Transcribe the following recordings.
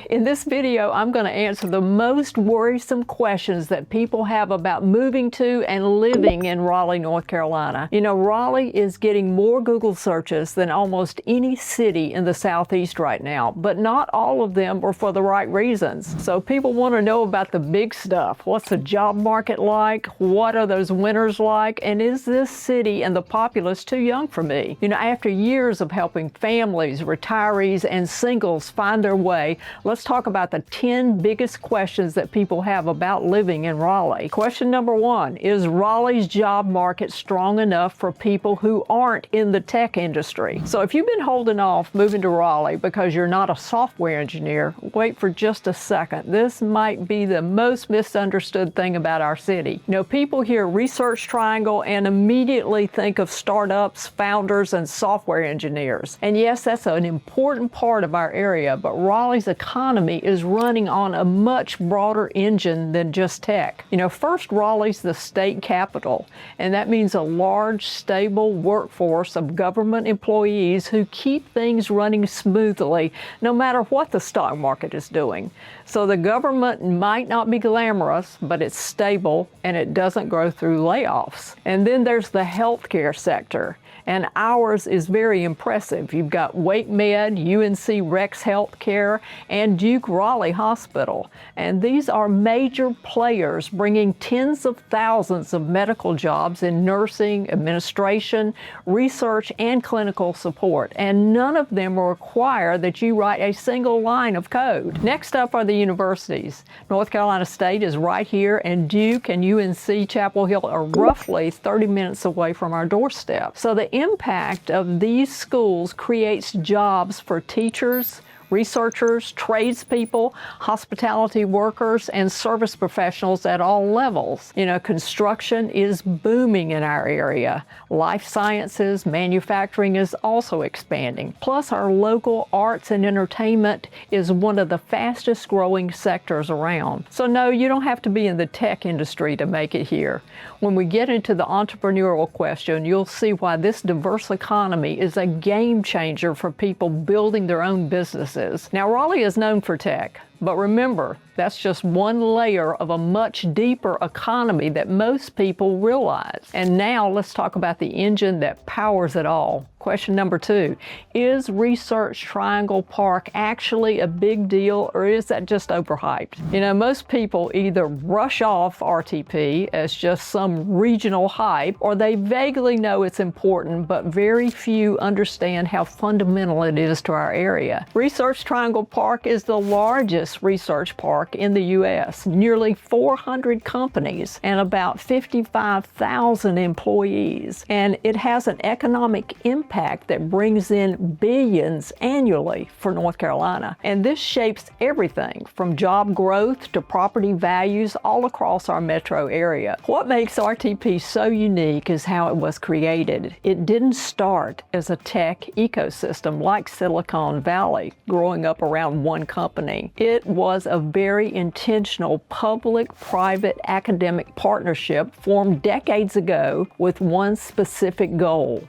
In this video, I'm going to answer the most worrisome questions that people have about moving to and living in Raleigh, North Carolina. You know, Raleigh is getting more Google searches than almost any city in the Southeast right now, but not all of them are for the right reasons. So people want to know about the big stuff. What's the job market like? What are those winters like? And is this city and the populace too young for me? You know, after years of helping families, retirees, and singles find their way, let's talk about the 10 biggest questions that people have about living in Raleigh. Question number 1, is Raleigh's job market strong enough for people who aren't in the tech industry? So if you've been holding off moving to Raleigh because you're not a software engineer, wait for just a second. This might be the most misunderstood thing about our city. You know, people hear Research Triangle and immediately think of startups, founders, and software engineers. And yes, that's an important part of our area, but Raleigh's economy is running on a much broader engine than just tech. You know, first, Raleigh's the state capital, and that means a large, stable workforce of government employees who keep things running smoothly no matter what the stock market is doing. So the government might not be glamorous, but it's stable and it doesn't go through layoffs. And then there's the healthcare sector. And ours is very impressive. You've got Wake Med, UNC Rex Healthcare, and Duke Raleigh Hospital. And these are major players bringing tens of thousands of medical jobs in nursing, administration, research, and clinical support. And none of them require that you write a single line of code. Next up are the universities. North Carolina State is right here, and Duke and UNC Chapel Hill are roughly 30 minutes away from our doorstep. So the impact of these schools creates jobs for teachers, researchers, tradespeople, hospitality workers, and service professionals at all levels. You know, construction is booming in our area. Life sciences, manufacturing is also expanding. Plus, our local arts and entertainment is one of the fastest growing sectors around. So no, you don't have to be in the tech industry to make it here. When we get into the entrepreneurial question, you'll see why this diverse economy is a game changer for people building their own businesses. Now, Raleigh is known for tech, but remember, that's just one layer of a much deeper economy that most people realize. And now let's talk about the engine that powers it all. Question number 2, is Research Triangle Park actually a big deal, or is that just overhyped? You know, most people either brush off RTP as just some regional hype, or they vaguely know it's important, but very few understand how fundamental it is to our area. Research Triangle Park is the largest research park in the U.S., nearly 400 companies and about 55,000 employees. And it has an economic impact that brings in billions annually for North Carolina. And this shapes everything from job growth to property values all across our metro area. What makes RTP so unique is how it was created. It didn't start as a tech ecosystem like Silicon Valley, growing up around one company. It was a very intentional public-private academic partnership formed decades ago with one specific goal: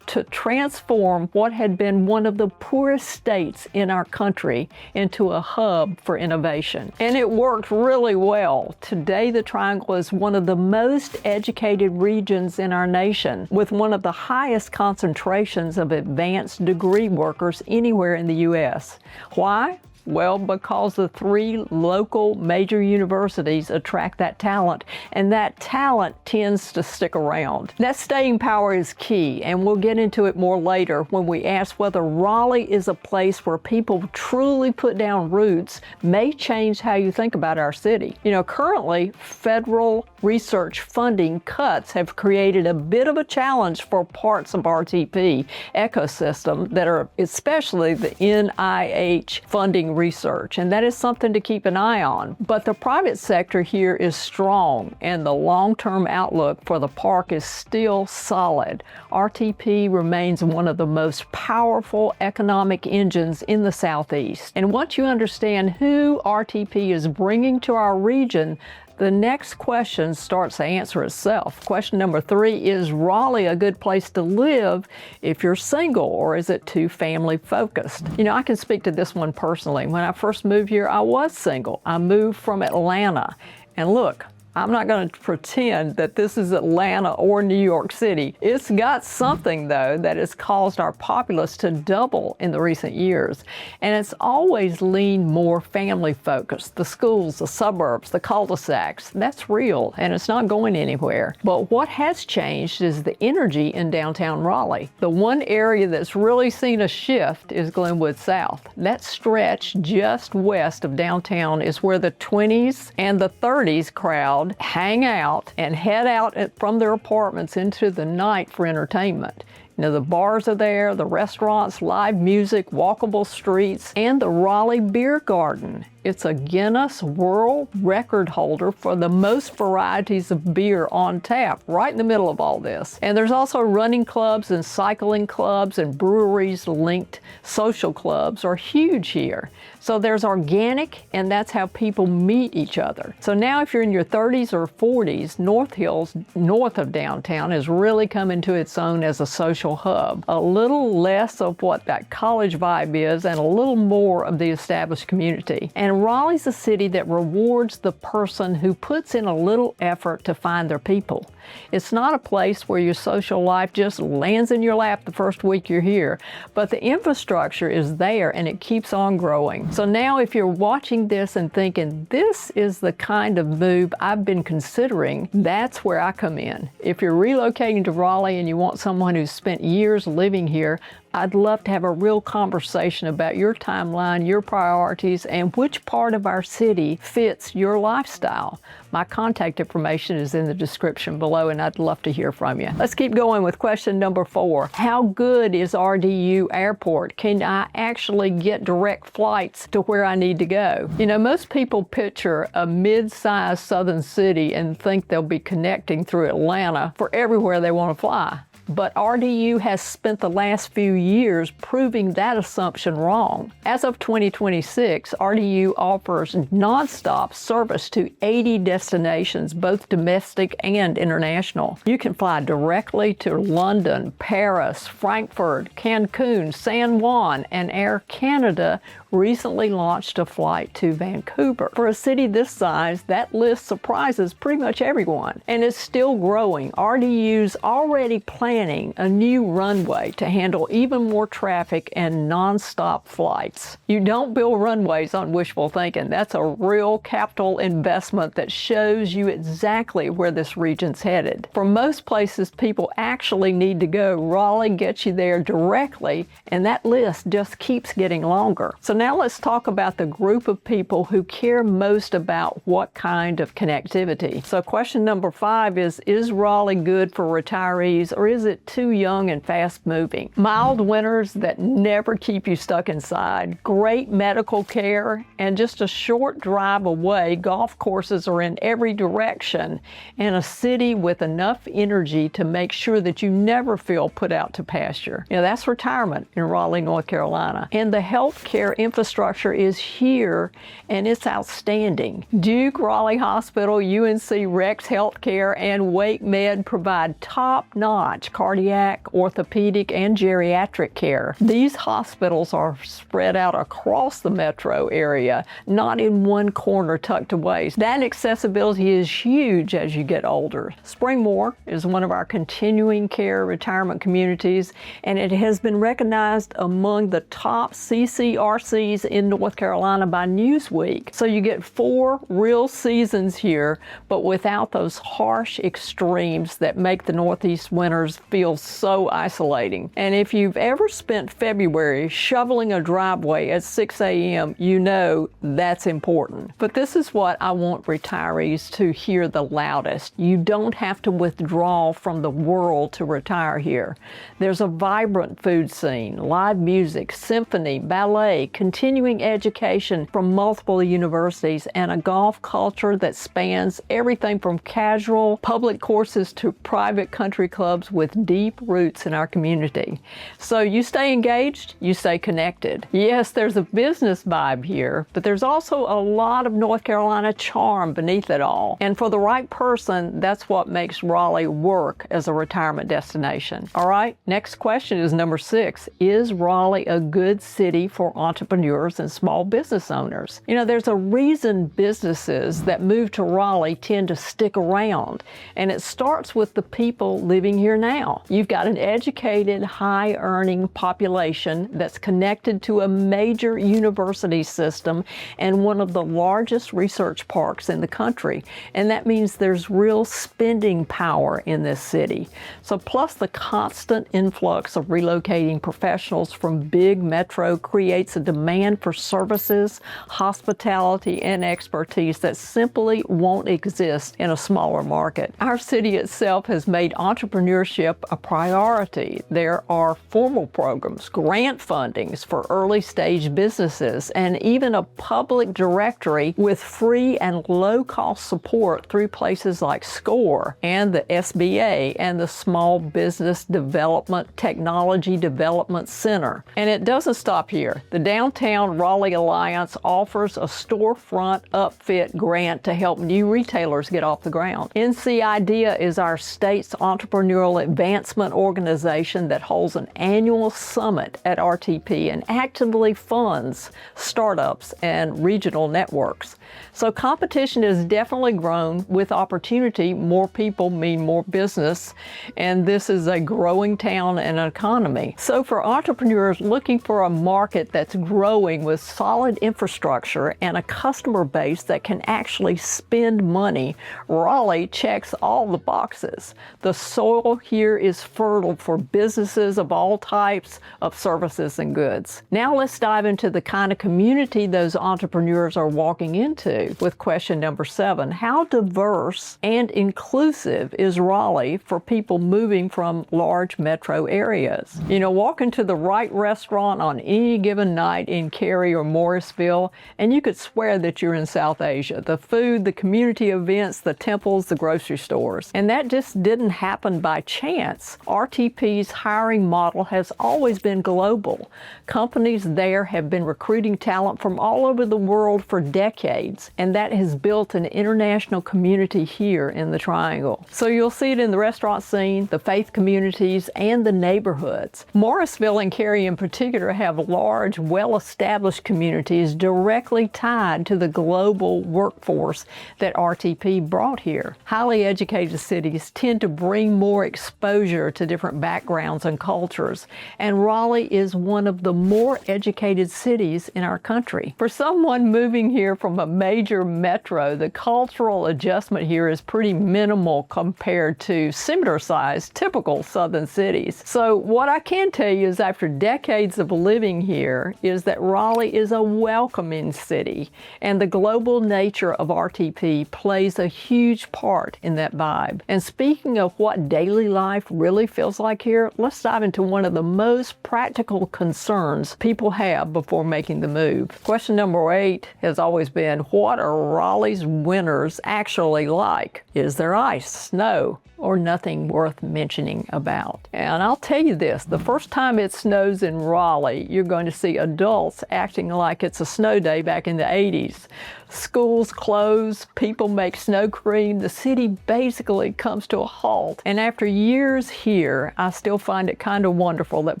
to transform what had been one of the poorest states in our country into a hub for innovation. And it worked really well. Today, the Triangle is one of the most educated regions in our nation, with one of the highest concentrations of advanced degree workers anywhere in the U.S. Why? Well, because the 3 local major universities attract that talent, and that talent tends to stick around. That staying power is key, and we'll get into it more later when we ask whether Raleigh is a place where people truly put down roots may change how you think about our city. You know, currently, federal research funding cuts have created a bit of a challenge for parts of RTP ecosystem that are especially the NIH funding research, and that is something to keep an eye on. But the private sector here is strong, and the long-term outlook for the park is still solid. RTP remains one of the most powerful economic engines in the Southeast. And once you understand who RTP is bringing to our region, The next question starts to answer itself. Question number 3, is Raleigh a good place to live if you're single, or is it too family focused? You know, I can speak to this one personally. When I first moved here, I was single. I moved from Atlanta. And look, I'm not going to pretend that this is Atlanta or New York City. It's got something, though, that has caused our populace to double in the recent years. And it's always leaned more family focused. The schools, the suburbs, the cul-de-sacs, that's real, and it's not going anywhere. But what has changed is the energy in downtown Raleigh. The one area that's really seen a shift is Glenwood South. That stretch just west of downtown is where the 20s and the 30s crowd hang out and head out from their apartments into the night for entertainment. You know, the bars are there, the restaurants, live music, walkable streets, and the Raleigh Beer Garden. It's a Guinness World Record holder for the most varieties of beer on tap, right in the middle of all this. And there's also running clubs and cycling clubs and breweries linked social clubs are huge here. So there's organic, and that's how people meet each other. So now if you're in your 30s or 40s, North Hills, north of downtown, is really coming to its own as a social hub. A little less of what that college vibe is and a little more of the established community. And Raleigh's a city that rewards the person who puts in a little effort to find their people. It's not a place where your social life just lands in your lap the first week you're here, but the infrastructure is there and it keeps on growing. So now if you're watching this and thinking, this is the kind of move I've been considering, that's where I come in. If you're relocating to Raleigh and you want someone who's spent years living here, I'd love to have a real conversation about your timeline, your priorities, and which part of our city fits your lifestyle. My contact information is in the description below, and I'd love to hear from you. Let's keep going with question number 4. How good is RDU Airport? Can I actually get direct flights to where I need to go? You know, most people picture a mid-sized southern city and think they'll be connecting through Atlanta for everywhere they want to fly. But RDU has spent the last few years proving that assumption wrong. As of 2026, RDU offers nonstop service to 80 destinations, both domestic and international. You can fly directly to London, Paris, Frankfurt, Cancun, San Juan, and Air Canada recently launched a flight to Vancouver. For a city this size, that list surprises pretty much everyone, and is still growing. RDU's already planning a new runway to handle even more traffic and non-stop flights. You don't build runways on wishful thinking. That's a real capital investment that shows you exactly where this region's headed. For most places people actually need to go, Raleigh gets you there directly, and that list just keeps getting longer. So now let's talk about the group of people who care most about what kind of connectivity. So question number 5 is Raleigh good for retirees, or is it too young and fast moving? Mild winters that never keep you stuck inside, great medical care, and just a short drive away, golf courses are in every direction, and a city with enough energy to make sure that you never feel put out to pasture. You know, that's retirement in Raleigh, North Carolina. And the health care infrastructure is here, and it's outstanding. Duke, Raleigh Hospital, UNC Rex Healthcare, and Wake Med provide top-notch cardiac, orthopedic, and geriatric care. These hospitals are spread out across the metro area, not in one corner tucked away. That accessibility is huge as you get older. Springmore is one of our continuing care retirement communities, and it has been recognized among the top CCRCs in North Carolina by Newsweek. So you get 4 real seasons here, but without those harsh extremes that make the Northeast winters feel so isolating. And if you've ever spent February shoveling a driveway at 6 a.m., you know that's important. But this is what I want retirees to hear the loudest. You don't have to withdraw from the world to retire here. There's a vibrant food scene, live music, symphony, ballet, continuing education from multiple universities, and a golf culture that spans everything from casual public courses to private country clubs with deep roots in our community. So you stay engaged, you stay connected. Yes, there's a business vibe here, but there's also a lot of North Carolina charm beneath it all. And for the right person, that's what makes Raleigh work as a retirement destination. All right, next question is number 6. Is Raleigh a good city for entrepreneurs and small business owners? You know, there's a reason businesses that move to Raleigh tend to stick around, and it starts with the people living here now. You've got an educated, high-earning population that's connected to a major university system and one of the largest research parks in the country, and that means there's real spending power in this city. So plus the constant influx of relocating professionals from big metro creates a demand for services, hospitality, and expertise that simply won't exist in a smaller market. Our city itself has made entrepreneurship a priority. There are formal programs, grant fundings for early stage businesses, and even a public directory with free and low-cost support through places like SCORE and the SBA and the Small Business Development Technology Development Center. And it doesn't stop here. The Downtown Raleigh Alliance offers a storefront upfit grant to help new retailers get off the ground. NC IDEA is our state's entrepreneurial advancement organization that holds an annual summit at RTP and actively funds startups and regional networks. So competition has definitely grown. With opportunity, more people mean more business, and this is a growing town and economy. So for entrepreneurs looking for a market that's growing with solid infrastructure and a customer base that can actually spend money, Raleigh checks all the boxes. The soil here is fertile for businesses of all types of services and goods. Now let's dive into the kind of community those entrepreneurs are walking into with question number 7. How diverse and inclusive is Raleigh for people moving from large metro areas? You know, walk into the right restaurant on any given night in Cary or Morrisville, and you could swear that you're in South Asia. The food, the community events, the temples, the grocery stores. And that just didn't happen by chance. RTP's hiring model has always been global. Companies there have been recruiting talent from all over the world for decades, and that has built an international community here in the Triangle. So you'll see it in the restaurant scene, the faith communities, and the neighborhoods. Morrisville and Cary in particular have large, well-established communities directly tied to the global workforce that RTP brought here. Highly educated cities tend to bring more exposure to different backgrounds and cultures, and Raleigh is one of the more educated cities in our country. For someone moving here from a major metro, the cultural adjustment here is pretty minimal compared to similar-sized, typical southern cities. So what I can tell you is after decades of living here is that Raleigh is a welcoming city, and the global nature of RTP plays a huge part in that vibe. And speaking of what daily life really feels like here, let's dive into one of the most practical concerns people have before making the move. Question number 8 has always been, what are Raleigh's winters actually like? Is there ice, snow, or nothing worth mentioning about? And I'll tell you this, the first time it snows in Raleigh, you're going to see adults acting like it's a snow day back in the 80s. Schools close, people make snow cream, the city basically comes to a halt. And after years here, I still find it kind of wonderful that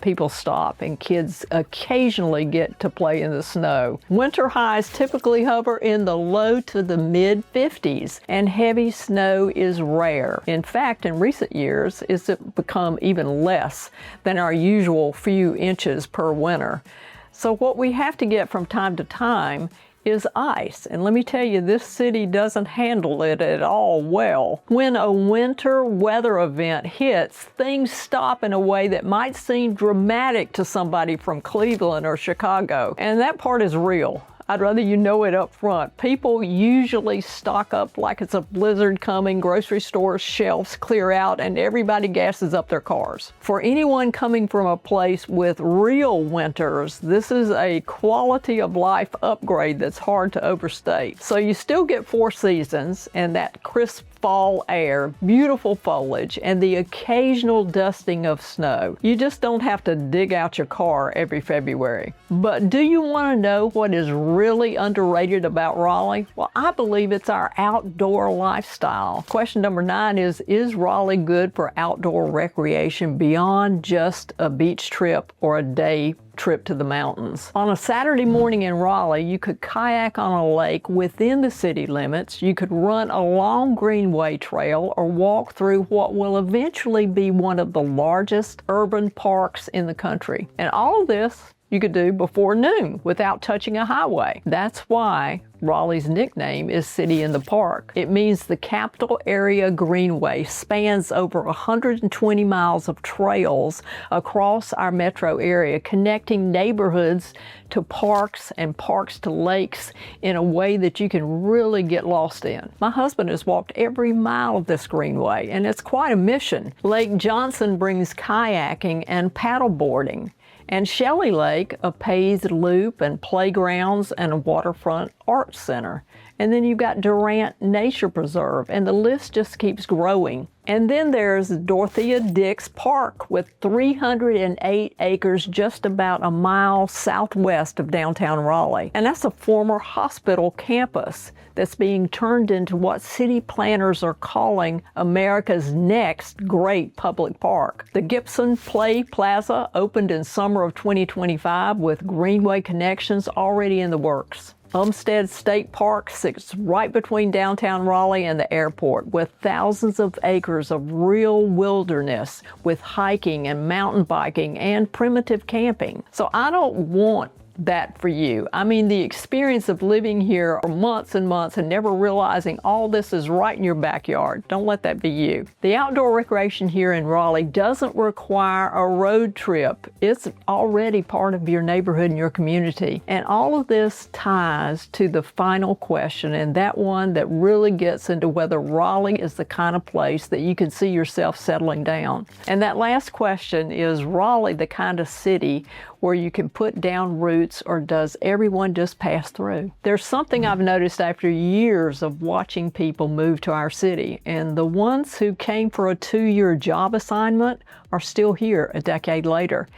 people stop and kids occasionally get to play in the snow. Winter highs typically hover in the low to the mid 50s, and heavy snow is rare. In fact, in recent years, it's become even less than our usual few inches per winter. So what we have to get from time to time is ice. And let me tell you, this city doesn't handle it at all well. When a winter weather event hits, things stop in a way that might seem dramatic to somebody from Cleveland or Chicago. And that part is real. I'd rather you know it up front. People usually stock up like it's a blizzard coming, grocery stores, shelves clear out, and everybody gasses up their cars. For anyone coming from a place with real winters, this is a quality of life upgrade that's hard to overstate. So you still get 4 seasons and that crisp fall air, beautiful foliage, and the occasional dusting of snow. You just don't have to dig out your car every February. But do you want to know what is really underrated about Raleigh? Well, I believe it's our outdoor lifestyle. Question number 9 is Raleigh good for outdoor recreation beyond just a beach trip or a day trip to the mountains? On a Saturday morning in Raleigh, you could kayak on a lake within the city limits. You could run a long greenway trail or walk through what will eventually be one of the largest urban parks in the country. And all of this you could do before noon without touching a highway. That's why Raleigh's nickname is City in the Park. It means the capital area greenway spans over 120 miles of trails across our metro area, connecting neighborhoods to parks and parks to lakes in a way that you can really get lost in. My husband has walked every mile of this greenway, and it's quite a mission. Lake Johnson brings kayaking and paddleboarding, and Shelley Lake, a paved loop and playgrounds and a waterfront arts center. And then you've got Durant Nature Preserve, and the list just keeps growing. And then there's Dorothea Dix Park with 308 acres just about a mile southwest of downtown Raleigh. And that's a former hospital campus that's being turned into what city planners are calling America's next great public park. The Gibson Play Plaza opened in summer of 2025 with greenway connections already in the works. Umstead State Park sits right between downtown Raleigh and the airport with thousands of acres of real wilderness with hiking and mountain biking and primitive camping. So I don't want that for you. I mean, the experience of living here for months and months and never realizing all this is right in your backyard. Don't let that be you. The outdoor recreation here in Raleigh doesn't require a road trip. It's already part of your neighborhood and your community. And all of this ties to the final question, and that one that really gets into whether Raleigh is the kind of place that you can see yourself settling down. And that last question is Raleigh the kind of city where you can put down roots, or does everyone just pass through? There's something I've noticed after years of watching people move to our city, and the ones who came for a 2-year job assignment are still here a decade later,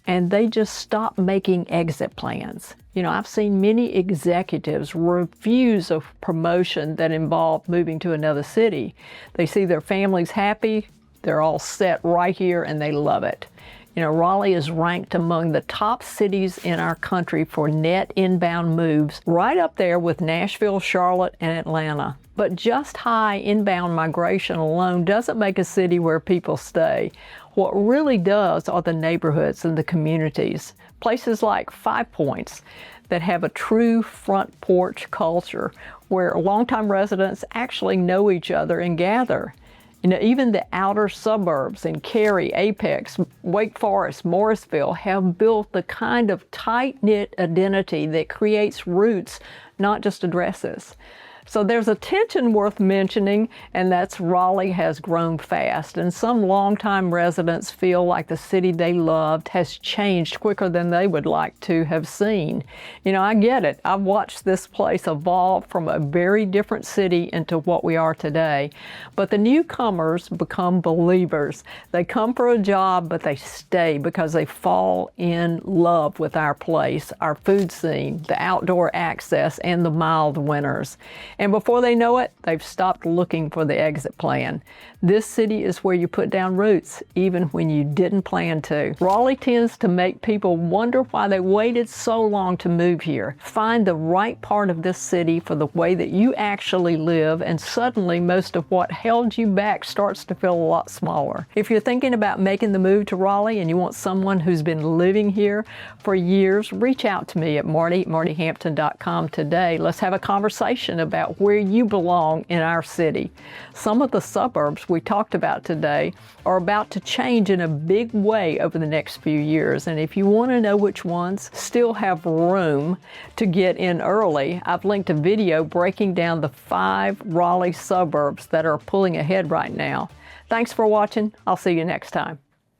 and they just stop making exit plans. You know, I've seen many executives refuse a promotion that involved moving to another city. They see their families happy, they're all set right here, and they love it. You know, Raleigh is ranked among the top cities in our country for net inbound moves, right up there with Nashville, Charlotte, and Atlanta. But just high inbound migration alone doesn't make a city where people stay. What really does are the neighborhoods and the communities. Places like 5 Points that have a true front porch culture where longtime residents actually know each other and gather. You know, even the outer suburbs in Cary, Apex, Wake Forest, Morrisville have built the kind of tight-knit identity that creates roots, not just addresses. So there's a tension worth mentioning, and that's Raleigh has grown fast, and some longtime residents feel like the city they loved has changed quicker than they would like to have seen. You know, I get it. I've watched this place evolve from a very different city into what we are today. But the newcomers become believers. They come for a job, but they stay because they fall in love with our place, our food scene, the outdoor access, and the mild winters. And before they know it, they've stopped looking for the exit plan. This city is where you put down roots, even when you didn't plan to. Raleigh tends to make people wonder why they waited so long to move here. Find the right part of this city for the way that you actually live, and suddenly most of what held you back starts to feel a lot smaller. If you're thinking about making the move to Raleigh and you want someone who's been living here for years, reach out to me at martyhampton.com today. Let's have a conversation about about where you belong in our city. Some of the suburbs we talked about today are about to change in a big way over the next few years. And if you want to know which ones still have room to get in early, I've linked a video breaking down the 5 Raleigh suburbs that are pulling ahead right now. Thanks for watching. I'll see you next time.